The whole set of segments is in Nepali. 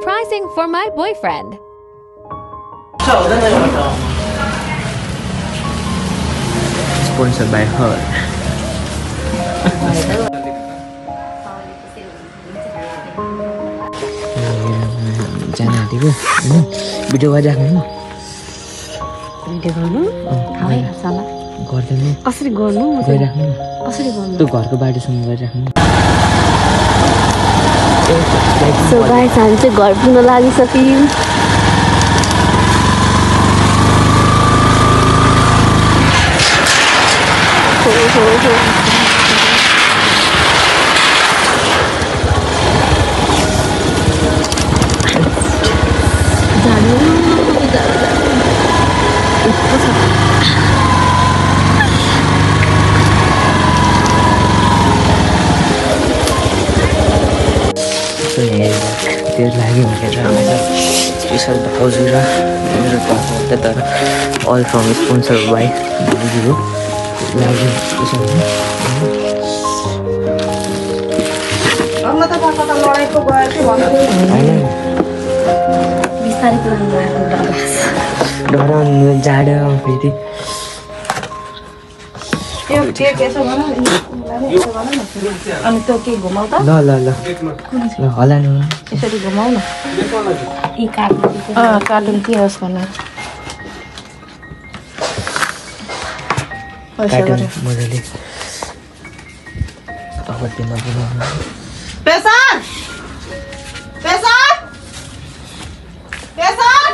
surprising for my boyfriend. Sponsored by her. Jangan tiba. Video wajah kamu. Video kamu? Kau yang salah. Gordennya. Asli gordu. Wajah kamu. Asli gordu. Tu gor ke baru semua wajah kamu. So guys, हामी चाहिँ घर पुग्न लागिसक्यौं। Dia lagi macam mana? Special Bahuzura, ini rumah kita all from sponsored by Bahuzura. Lagi special. Allah tak apa tak lari tu gaya tu mana? Bisa dipulang guys. Dorang jada piti. Yo, dia कैसा बना? अनि तो के घुमाउ त? ल ल ल ल होला नि यसरी घुमाउ न। यी कार्टुन कार्टुन के होस् भन्न। कार्टुन मजाले अवधिमा बनाउनु pension! Pension! Pension!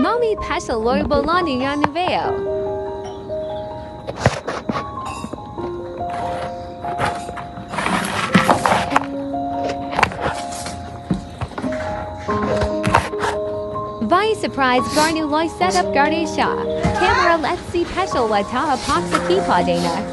Mommy Pasha Loi Bolani Yaniveo. Vai surprise Garnu Loi set up Gardesha. Camera let's see Peshal Wataha Poxa Kipadena.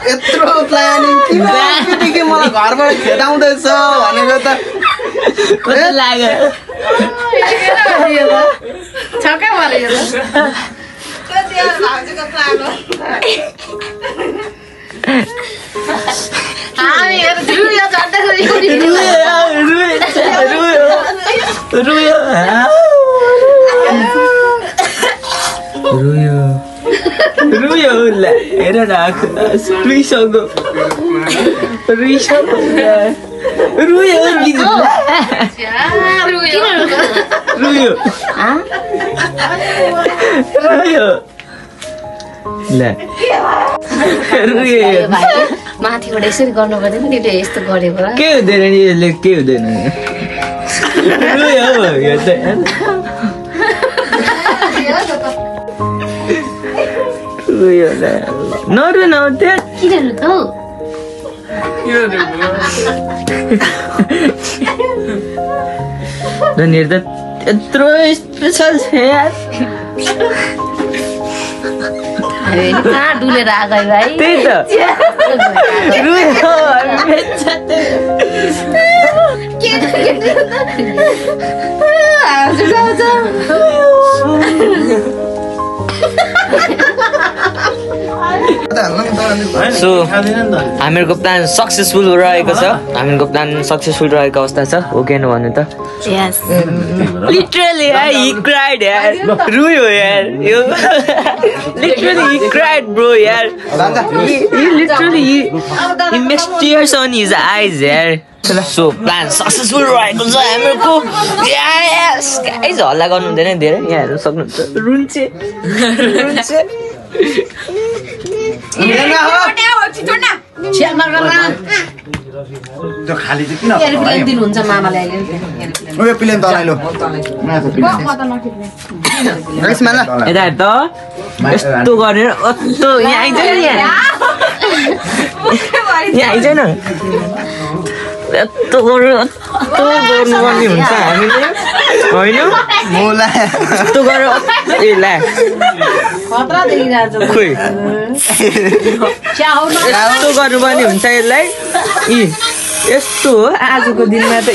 यत्रो प्लानिङ किन मलाई घरबाट खेदाउँदैछ भनेको त कस्तो लाग्यो छक्कै मार्यो यो कति भाउजूको प्लान हो हामीहरु रुयो झट्टै रुयो ल हेर न रुइसक्यो रुयो ल रुयो माथिबाट यसरी गर्नु पर्दैन नि त्यो यस्तो गरेको के हुँदैन नि यसले के हुँदैन रुयो यो त रुयो ल नरु न त्यहाँ किन रुतो रनिर त यत्रो स्पेशल छ यार हामी कहाँ डुलेर आगयो भाइ त्यही त रुयो सो हामीहरूको प्लान सक्सेसफुल रहेको छ हामीहरूको प्लान सक्सेसफुल रहेको अवस्था छ हो कि भन्नु त यस लिटरली ही क्राइड यार रुयो यार यो लिटरली ही क्राइड ब्रो यार he literally he makes tears on his eyes यार सो प्लान सक्सेसफुल रहेको छ हामीहरूको यस गाइस हल्ला गर्नु हुँदैन धेरै यहाँ हेर्न सक्नुहुन्छ रुन्छे त्यो खाली चाहिँ किन दिनुहुन्छ मामाले अहिले ओ यो प्लेन तलाई लो यता हेर त यस्तो गरेर यस्तो यहाँ आइज नि यहाँ आइज न यस्तो गर्नुपर्ने हुन्छ हामीले होइन मोला यस्तो गरेर ए ला खोइ यस्तो गर्नुपर्ने हुन्छ यसलाई यस्तो हो आजको दिनमा त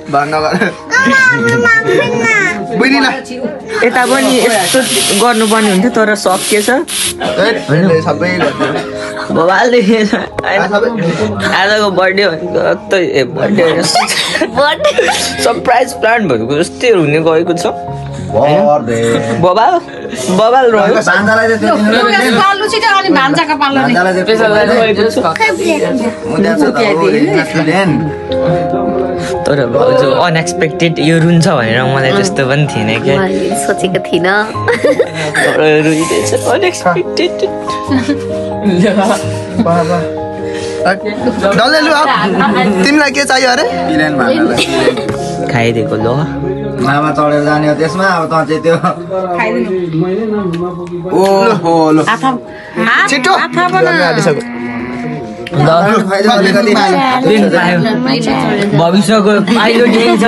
भन्न गर बुझिन यता पनि यस्तो गर्नुपर्ने हुन्थ्यो तर सकिएछ सबै बबालले आजको बर्थडे भनेको बर्थडे सरप्राइज प्लान भनेको जस्तै हुने गएको छ बबाल रह्यो तर जो अनएक्सपेक्टेड यो रुन्छ भनेर मलाई त्यस्तो पनि थिएन क्या सोचेको थिइनँ रुइदिएछ अनएक्सपेक्टेड तिमीलाई के चाहियो अरे खाइदिएको ल मामा चढेर जाने हो त्यसमा अब त चाहिँ त्यो ओहो लो छिटो भविष्यको पाइलो छ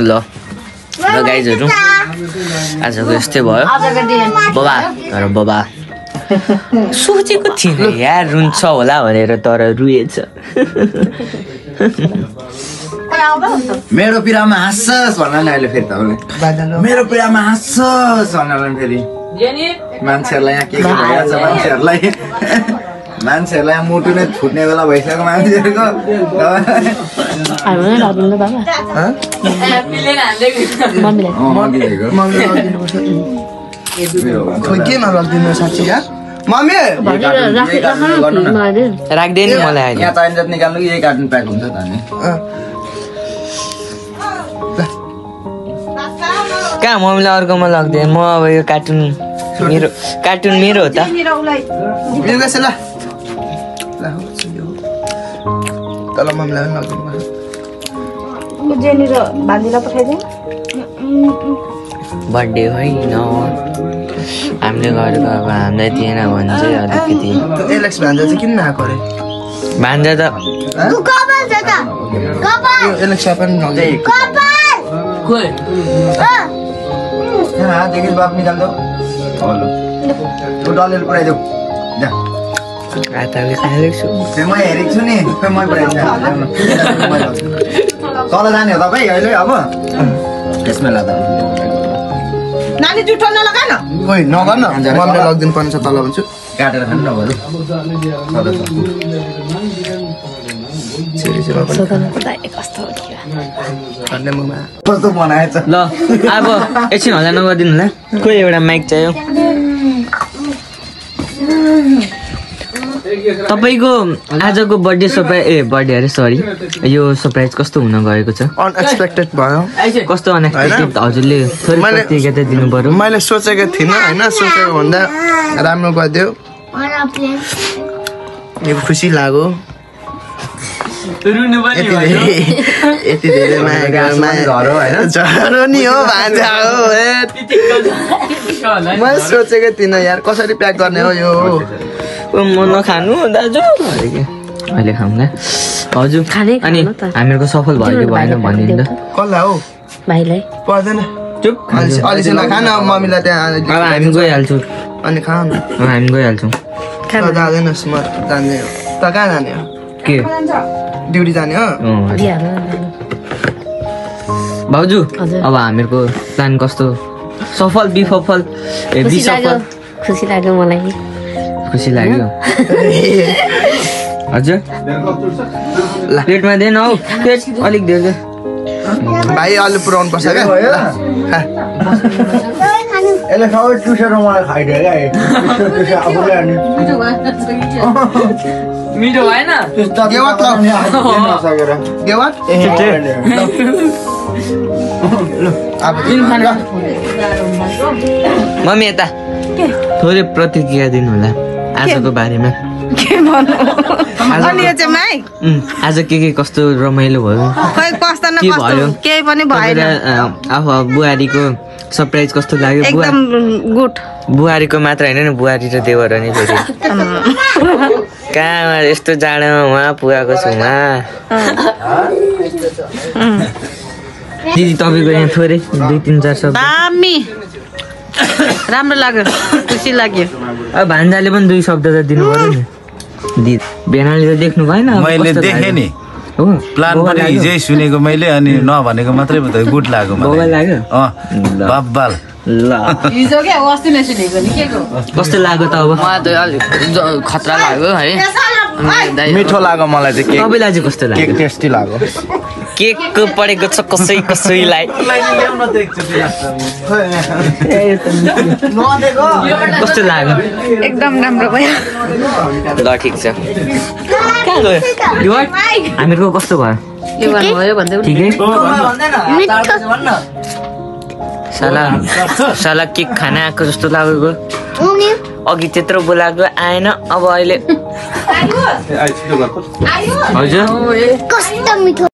ल गाइजहरू आजको यस्तै भयो बाबा सोचेको थिएन यार रुन्छ होला भनेर तर रुएछ मेरो पिरामा हाँस्छस् भन्न नि अहिले फेरि तपाईँले मेरो पिरामा हाँस्छस् भन्नलाई फेरि मान्छेहरूलाई यहाँ के भइरहेछ मान्छेहरूलाई यहाँ मुटु नै फुट्ने बेला भइसक्यो मान्छेहरूको केमा लगिदिनु साँच्ची यार मम्मी राख्दैन मलाई यहाँ चाहिन्छ निकाल्नु यही कार्टुन प्याक हुन्छ त नि कहाँ मम्मीलाई अर्कोमा लग्दैन म अब यो कार्टुन मेरो हो त तल मम्मीलाई लगिदिनु बर्थडे होइन हामीले गरेको अब हामीलाई दिएन भने चाहिँ अलिकति एलेक्स भान्जा चाहिँ किन नआएको अरे भान्जा त एलेक्स पनि देखि बाप निकाल्दो डलर पुऱ्याइदेऊ म हेरेको छु नि मै तल जाने हो तपाईँ अहिले अब त्यसमा लाँदा नानी जुठो नलगा न ओइ नगर्न मम्मीले लगिदिनु पर्ने छ तल भन्छु काटेर खानु नभएर कस्तो बनाएछ ल अब एकछिन हल्ला नगरिदिनु होला कोही एउटा माइक चाहियो तपाईँको आजको बर्थडे बर्थडे अरे सरी यो सरप्राइज कस्तो हुन गएको छ अनएक्सपेक्टेड भयो कस्तो अनएक्सपेक्टेड हजुरले थोरै प्रतिक्रिया दिनु पर्यो मैले सोचेको थिइनँ होइन सोचेको भन्दा राम्रो गरिदियो यो खुसी लाग्यो यति धेरै माया नि हो भान्जा हो मैले सोचेको थिइनँ यार कसरी प्याक गर्ने हो यो म नखानु दाजु अहिले खाउँला हजुर अनि हामीहरूको सफल भयो कि भएन भनिदिनु त कसलाई हो भाइलाई पर्दैन चुप अलिसम्म खान मम्मीलाई त्यहाँ अब हामी गइहाल्छौँ अनि खाऊ न हामी गइहाल्छौँ जाँदैनस् म जाने हो त कहाँ जाने हो के ड्युटी जाने हो भाउजू अब हामीहरूको प्लान कस्तो सफल विसफल खुसी लाग्यो मलाई खुसी लाग्यो हजुर ल प्लेटमा दे न हौ प्लेट अलिक दे दे भाइ अलि पुराउनु पर्छ क्या यसले सबै टुसेर मलाई खाइदियो क्या मिठो भएन मम्मी यता थोरै प्रतिक्रिया दिनु होला आजको बारेमा के भन्नु अनि यो चाहिँ माइक आज के कस्तो रमाइलो भयो खै कस्तो न कस्तो केही पनि भएन आफू बुहारीको सरप्राइज कस्तो लाग्यो एकदम गुड बुहारीको मात्र हैन नि बुहारी र देवर नि फेरि कहाँ यस्तो जाडोमा उहाँ पुगाएको छु उहाँ दिदी तपाईँको यहाँ थोरै 2-3-4 शब्द दामी राम्रो लाग्यो खुसी लाग्यो अब भान्जाले पनि 2 शब्द त दिनु पर्यो नि दिदी बेनाले त देख्नु भएन मैले देखेँ नि हो प्लान पनि हिजै सुनेको मैले अनि नभनेको मात्रै गुड लाग्यो मलाई लाग्यो बब्बाल ल हिजो के अस्ति नै सुनेको नि केको कस्तो लाग्यो त अब मलाई त अलि खतरा लाग्यो है मिठो लाग्यो मलाई चाहिँ केक तपाईँलाई चाहिँ कस्तो लाग्यो केक टेस्टी लाग्यो केक परेको छ कसैलाई कस्तो लाग्यो एकदम राम्रो भयो ल ठिक छ कहाँ गयो हामीहरूको कस्तो भयो के भन्नुभयो भन्दै ठिकै साला केक खाना आएको जस्तो लागेको अघि त्यत्रो बोलाएको आएन अब अहिले हजुर कस्तो मिठो